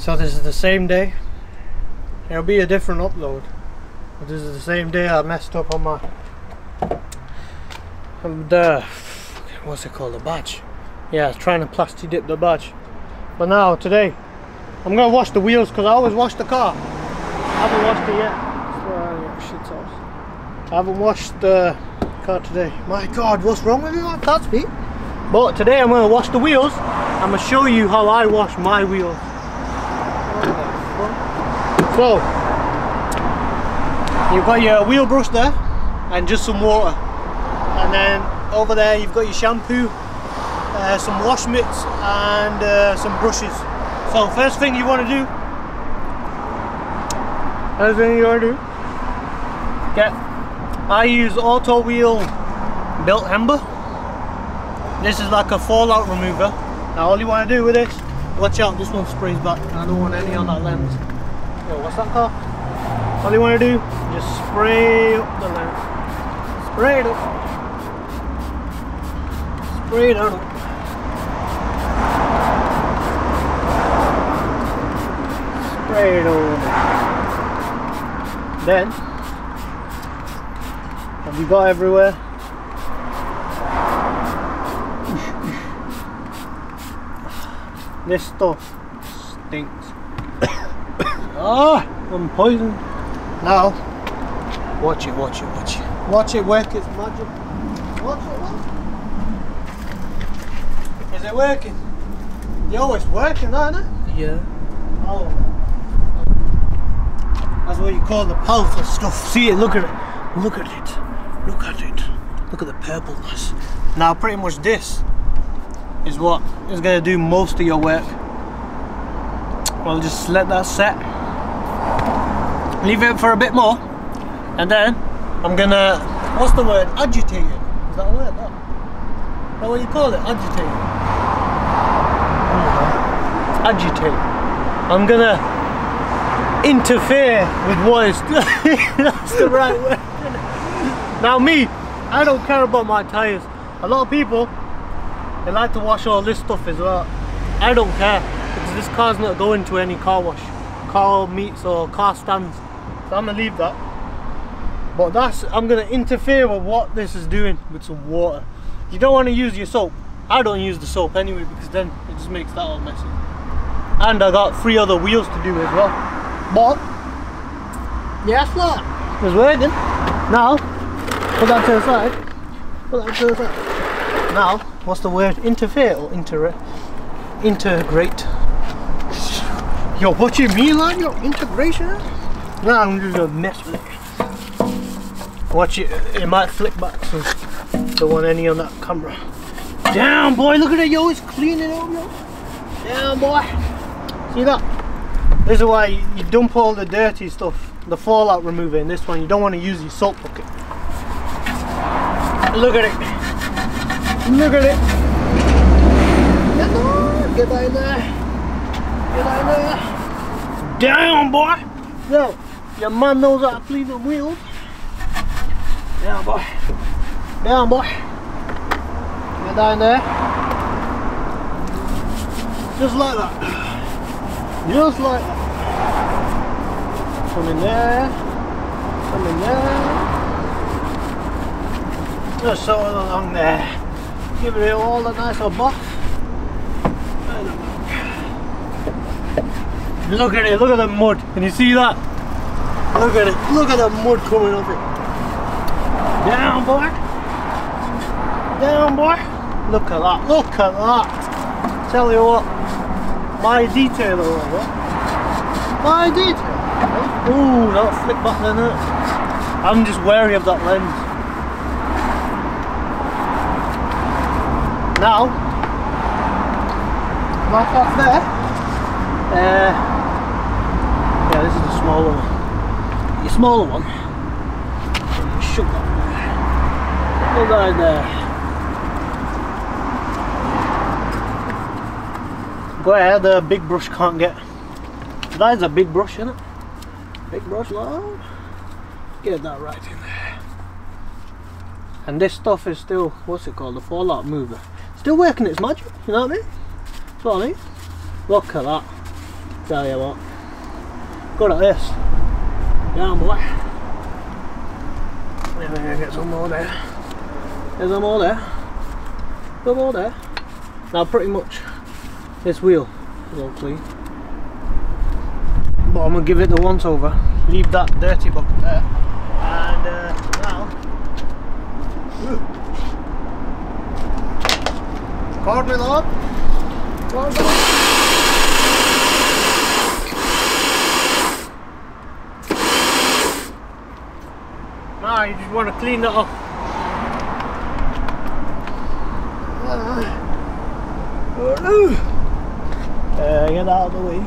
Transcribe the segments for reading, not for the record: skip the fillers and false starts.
So this is the same day. It'll be a different upload. But this is the same day I messed up on my what's it called, the badge. Yeah, I was trying to plastic dip the badge. But now today I'm gonna wash the wheels because I always wash the car. I haven't washed it yet. I haven't washed the car today. My god, what's wrong with you? I can't speak. But today I'm gonna wash the wheels. I'm gonna show you how I wash my wheels. So you've got your wheel brush there and just some water, and then over there you've got your shampoo, some wash mitts and some brushes. So first thing you want to do, I use auto wheel Bilt Hamber. This is like a fallout remover. Now all you want to do with this, watch out, this one sprays back. I don't want any on that lens. Yo, what's that car? All you want to do, just spray up the lens. Spray it up. Spray it out. Spray it over. Then, have you got everywhere? This stuff stinks. Ah, I'm poisoned. Now, watch it, watch it, watch it. Watch it work its magic. Watch it, watch it. Is it working? Yo, it's working, isn't it? Yeah. Oh. That's what you call the powerful stuff. See it, look at it. Look at it. Look at it. Look at the purpleness. Now pretty much this is what is going to do most of your work. I'll just let that set. Leave it for a bit more. And then I'm going to, what's the word? Agitate it. Is that a word? That? Is that what you call it? Agitate it. Agitate. I'm going to interfere with what is that's the right word. Now me, I don't care about my tires. A lot of people, they like to wash all this stuff as well. I don't care because this car's not going to any car wash, car meets or car stands. So I'm gonna leave that. But I'm gonna interfere with what this is doing with some water. You don't want to use your soap. I don't use the soap anyway because then it just makes that all messy. And I got 3 other wheels to do as well. But yeah, that's that. It's working. Now, put that to the side. Put that to the side. Now, what's the word? Interfere or integrate? Yo, what you mean, like yo, integration? Now I'm just gonna mess with it. Watch it. It might flick back, so don't want any on that camera. Damn, boy, look at it, yo. It's cleaning up, yo. Damn, boy. See that? This is why you dump all the dirty stuff, the fallout remover in this one. You don't want to use your soap bucket. Look at it. Look at it. Get that in there. Get that in there. Damn, boy. Yo, your man knows how to clean the wheels. Down, boy. Down, boy. Get that in there. Just like that. Just like that. Some in there. Some in there. Just sort of along there. Give it all a nice old buff. Look at it, look at the mud. Can you see that? Look at it, look at the mud coming off it. Down, boy. Down, boy. Look at that, look at that. Tell you what, my detail or what? My detail. Ooh, that'll flick back then, innit? I'm just wary of that lens. Now, like off there. Yeah, this is the smaller one. Your smaller one. Shut that there. Put that in there. Go ahead, the big brush can't get. That is a big brush, isn't it? Big brush, love. Get that right in there. And this stuff is still, what's it called? The fallout mover. Still working its magic, you know what I mean? That's what I mean. Look at that. Tell you what. Good at this. Down, boy. Maybe I'm gonna get some more there. There's some more there. Some more there. Now pretty much this wheel is all clean. But I'm gonna give it the once over. Leave that dirty bucket there. And now record me, love. Record me. Nah, you just want to clean that off. Get out of the way.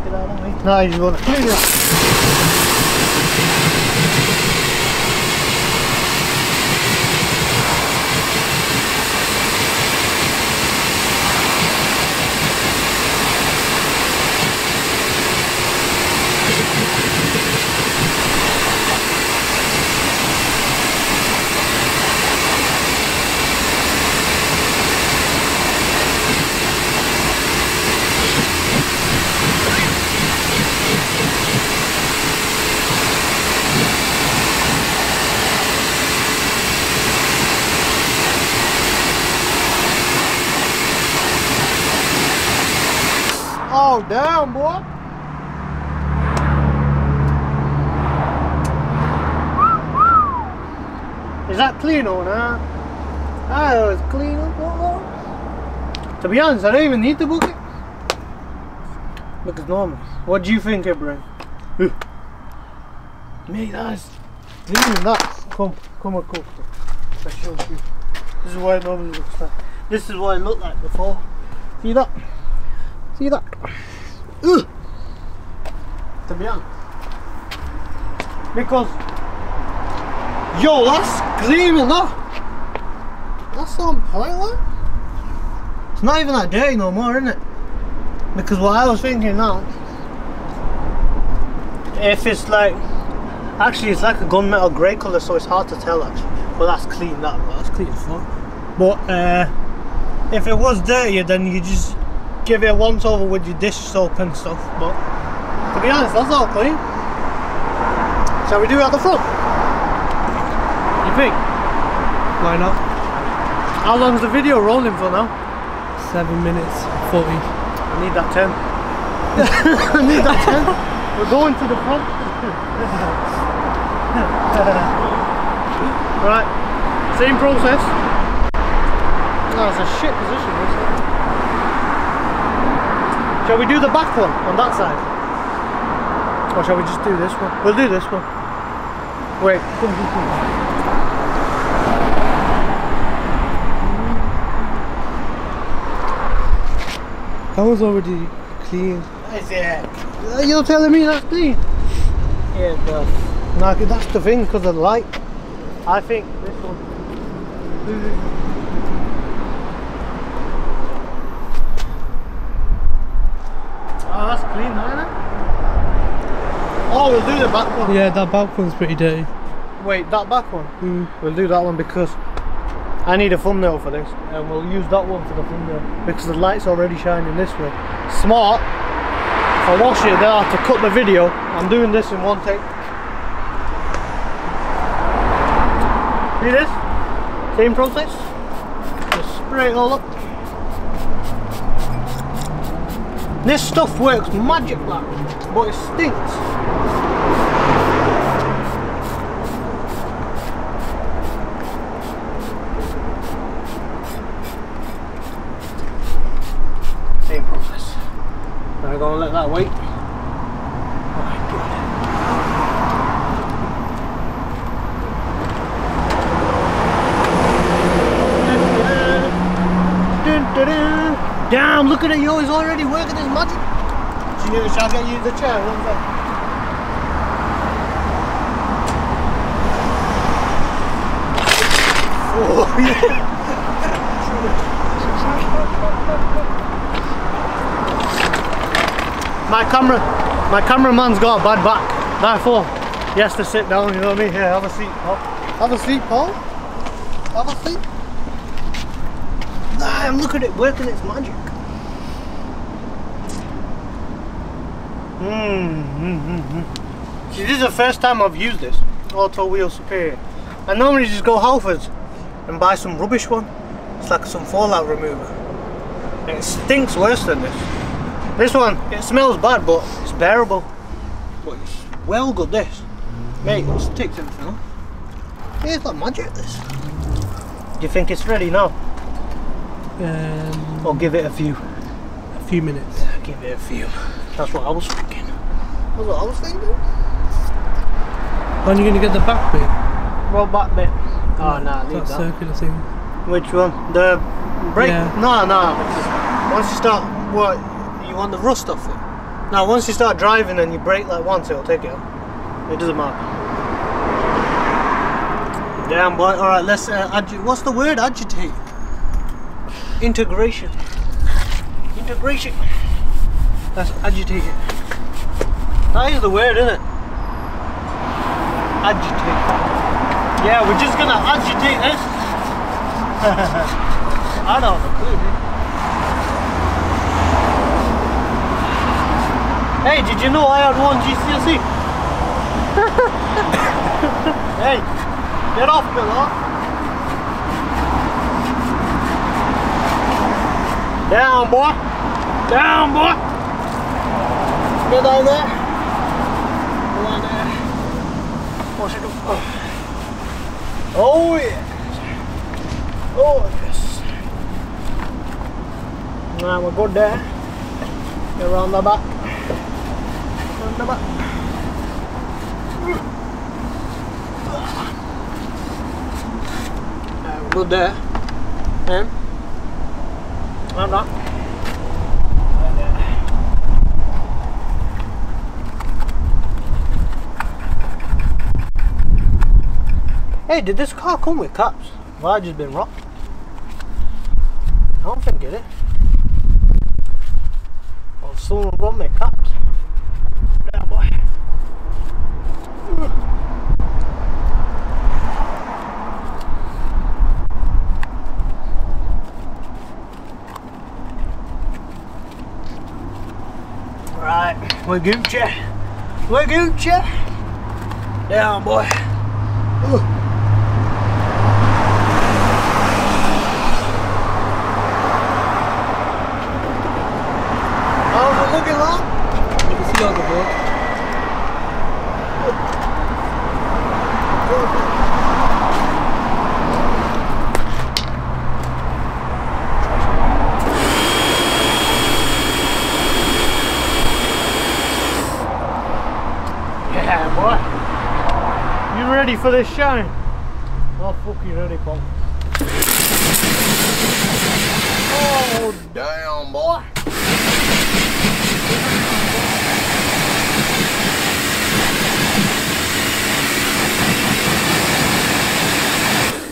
Get out of the way. Now you just want to clean it up. Oh, damn, boy. Is that clean or not? That was clean. To be honest, I don't even need the bucket. Look, it's normal. What do you think, Ibrahim? Mate, that's clean. That. Come on, come. I show you. This is what it normally looks like. This is what it looked like before. See that? See that? Ugh. To be honest, because yo, that's gleaming, though. That's on point, look. It's not even that dirty no more, isn't it? Because what I was thinking now, if it's like, actually it's like a gunmetal grey colour, so it's hard to tell actually. But that's clean, that's clean as fuck. But if it was dirtier, then you just give it a once over with your dish soap and stuff, but to be honest, that's all clean. Shall we do it at the front? You think? Why not? How long's the video rolling for now? 7 minutes 40. I need that 10. I need that 10. We're going to the front. Right, same process. That's a shit position, isn't it? Shall we do the back one on that side? Or shall we just do this one? We'll do this one. Wait, come. That was already clean. Is it? You're telling me that's clean? Yeah, bro. No, that's the thing, because of the light. I think this one. Oh, that's clean, isn't it? Oh, we'll do the back one. Yeah, that back one's pretty dirty. Wait, that back one? We'll do that one because I need a thumbnail for this, and we'll use that one for the thumbnail because the light's already shining this way. Smart. If I wash it, then I have to cut the video. I'm doing this in one take. See this? Same process. Just spray it all up. This stuff works magic, like, but it stinks. Same process. Now I'm gonna let that wait. Oh my god. Damn, look at it, yo, he's already working his magic. Shall I get you the chair? One sec. Oh, yeah. My cameraman's got a bad back, therefore he has to sit down, you know what I mean? Here, have a seat, Paul. Have a seat, Paul. Have a seat. Damn, look at it working its magic. See, this is the first time I've used this Auto Wheel Superior. I normally just go Halfords and buy some rubbish one. It's like some fallout remover. And it stinks worse than this. This one, it smells bad, but it's bearable. But it's well good, this. Mate, it takes everything off. Yeah, it's like magic, this. Do you think it's ready now? Or give it a few minutes. Give it a few. That's what I was thinking. That's what I was thinking. When are you going to get the back bit? What back bit? Oh, nah, leave that. Circular thing. Which one? The brake? Yeah. No. Once you start, what? You want the rust off it? Now, once you start driving and you brake like once, it'll take it out. It doesn't matter. Damn, boy. Alright, let's what's the word? Agitate. Integration. Let's agitate it. That is the word, isn't it? Agitate. Yeah, we're just gonna agitate this. I don't have a clue, dude. Hey, did you know I had one GCSE? Hey, get off, Bill. Down, boy. Down, boy. Get down there. Go on there. What's it do? Oh, yes. Oh, yes. Now we're good there. Get around the back. Around the back. We're good there. And I'm not. Hey, did this car come with caps? Well, I just been rocked. I don't think it did. Well, someone brought me caps. Yeah, boy. Right, we're Gucci. We're Gucci. Down, boy. Ooh. How's it looking, long? You can see on the board. Yeah, boy. You ready for this shine? Oh, fuck you ready, Paul. Oh, damn, boy.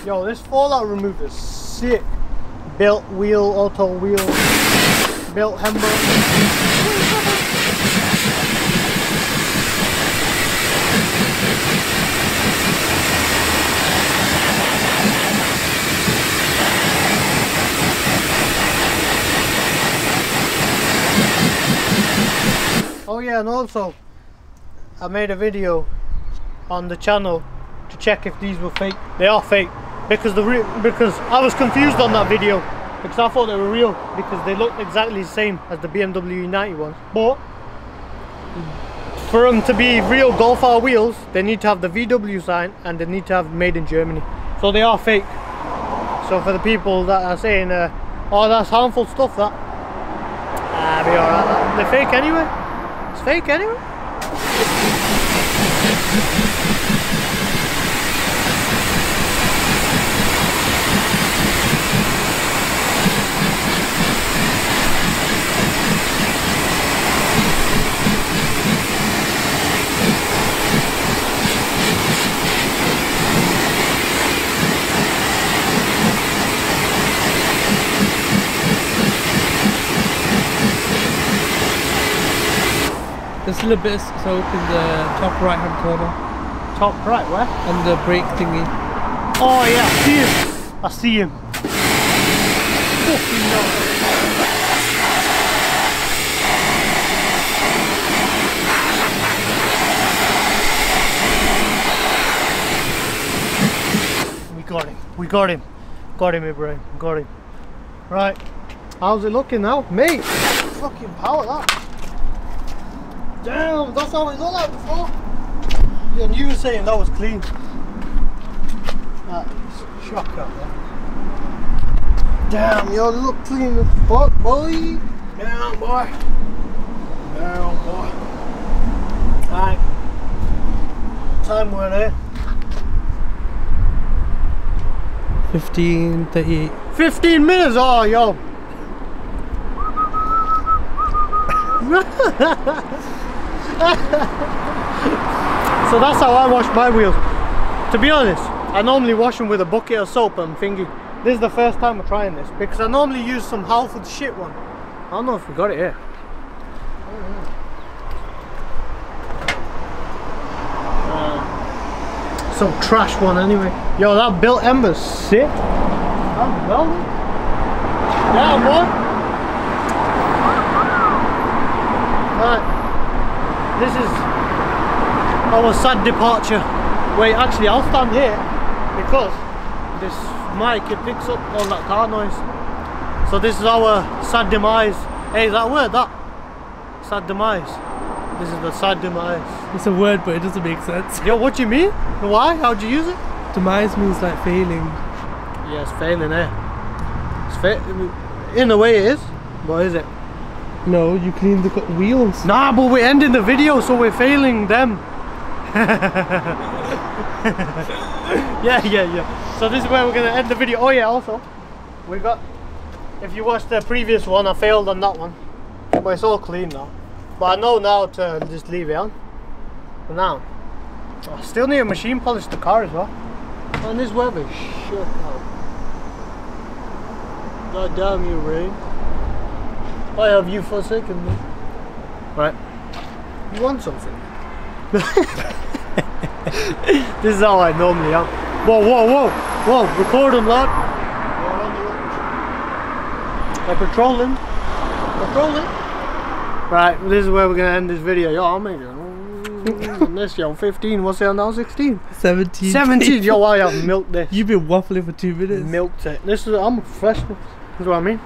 Yo, this fallout remover is sick. Bilt wheel, auto wheel, Bilt Hamber. Oh yeah, and also I made a video on the channel to check if these were fake. They are fake because because I was confused on that video because I thought they were real because they look exactly the same as the BMW E90 ones. But for them to be real Golf R wheels, they need to have the VW sign and they need to have made in Germany. So they are fake. So for the people that are saying, oh, that's harmful stuff, that be alright. They're fake anyway. It's fake anyway. There's a little bit of soap in the top right hand corner. Top right, where? And the brake thingy. Oh yeah, I see him. I see him. Fucking no. We got him. Got him, Ibrahim. Got him. Right. How's it looking now? Mate! Fucking power that. Damn, that's how it looked like before. Yeah, and you were saying that was clean. That is shocker, man. Damn, you look clean as fuck, boy. Down, boy. Down, boy. Alright. Time we're there. 15:38. 15 minutes? Oh, yo. So that's how I wash my wheels. To be honest, I normally wash them with a bucket of soap and thingy. This is the first time I'm trying this because I normally use some Halford shit one. I don't know if we got it here. Some trash one anyway. Yo, that Bilt Hamber's sick. That's velvet. Yeah, boy. Right. This is our sad departure. Wait, actually, I'll stand here because this mic, it picks up all that car noise. So this is our sad demise. Hey, is that a word? That sad demise. This is the sad demise. It's a word, but it doesn't make sense. Yo, what do you mean? Why? How'd you use it? Demise means like failing. Yeah, it's failing, eh? It's in a way it is, but is it? No, you clean the wheels. Nah, but we're ending the video, so we're failing them. Yeah. So this is where we're gonna end the video. Oh yeah, also, we got, if you watched the previous one, I failed on that one. But it's all clean now. But I know now to just leave it on. But now, I still need to machine polish the car as well. And this weather, shit out. God damn you, rain. Why have you forsaken me? Right. You want something? This is how I normally am. Whoa, record them, lad. They're patrolling. Right, this is where we're gonna end this video. Yo, I'm making this, yo, 15, what's it now, 16? 17. 17, yo, I have milked this. You've been waffling for 2 minutes. Milked it. This is, I'm a professional. That's what I mean.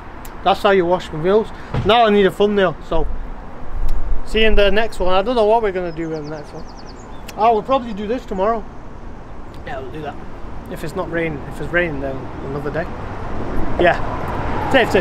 That's how you wash the wheels. Now I need a thumbnail, so see you in the next one. I don't know what we're gonna do in the next one. I will probably do this tomorrow. Yeah, we'll do that. If it's not raining. If it's raining, then another day. Yeah. Safe.